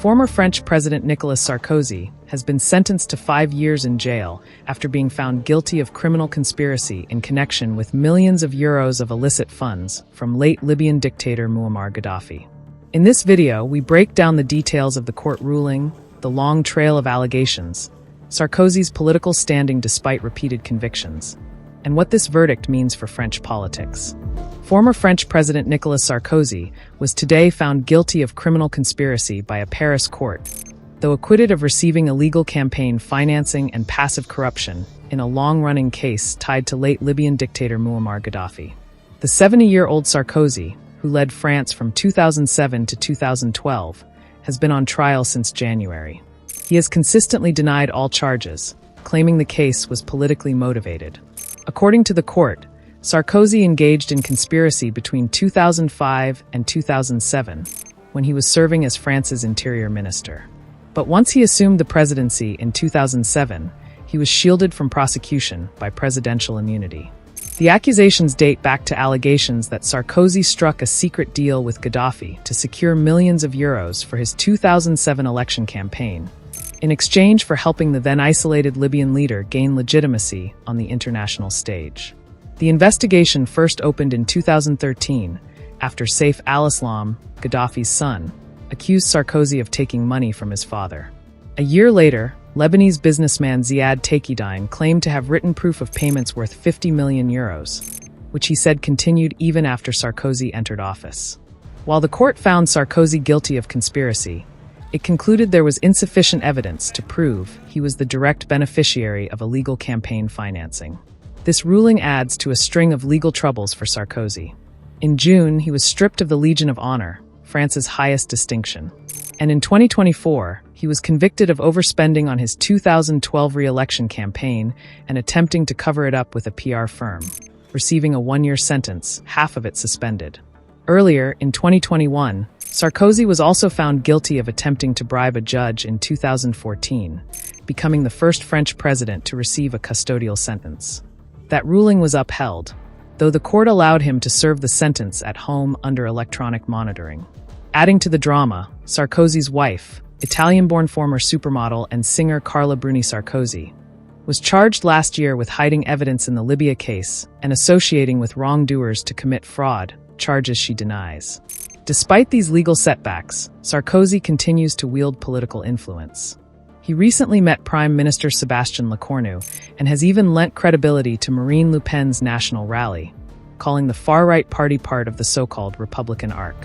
Former French President Nicolas Sarkozy has been sentenced to 5 years in jail after being found guilty of criminal conspiracy in connection with millions of euros of illicit funds from late Libyan dictator Muammar Gaddafi. In this video, we break down the details of the court ruling, the long trail of allegations, Sarkozy's political standing despite repeated convictions, and what this verdict means for French politics. Former French President Nicolas Sarkozy was today found guilty of criminal conspiracy by a Paris court, though acquitted of receiving illegal campaign financing and passive corruption in a long-running case tied to late Libyan dictator Muammar Gaddafi. The 70-year-old Sarkozy, who led France from 2007 to 2012, has been on trial since January. He has consistently denied all charges, claiming the case was politically motivated. According to the court, Sarkozy engaged in conspiracy between 2005 and 2007, when he was serving as France's interior minister. But once he assumed the presidency in 2007, he was shielded from prosecution by presidential immunity. The accusations date back to allegations that Sarkozy struck a secret deal with Gaddafi to secure millions of euros for his 2007 election campaign, in exchange for helping the then-isolated Libyan leader gain legitimacy on the international stage. The investigation first opened in 2013 after Saif al-Islam, Gaddafi's son, accused Sarkozy of taking money from his father. A year later, Lebanese businessman Ziad Takieddine claimed to have written proof of payments worth 50 million euros, which he said continued even after Sarkozy entered office. While the court found Sarkozy guilty of conspiracy, it concluded there was insufficient evidence to prove he was the direct beneficiary of illegal campaign financing. This ruling adds to a string of legal troubles for Sarkozy. In June, he was stripped of the Legion of Honor, France's highest distinction. And in 2024, he was convicted of overspending on his 2012 re-election campaign and attempting to cover it up with a PR firm, receiving a 1-year sentence, half of it suspended. Earlier, in 2021, Sarkozy was also found guilty of attempting to bribe a judge in 2014, becoming the first French president to receive a custodial sentence. That ruling was upheld, though the court allowed him to serve the sentence at home under electronic monitoring. Adding to the drama, Sarkozy's wife, Italian-born former supermodel and singer Carla Bruni Sarkozy, was charged last year with hiding evidence in the Libya case and associating with wrongdoers to commit fraud, charges she denies. Despite these legal setbacks, Sarkozy continues to wield political influence. He recently met Prime Minister Sébastien Lecornu and has even lent credibility to Marine Le Pen's national rally, calling the far-right party part of the so-called Republican arc.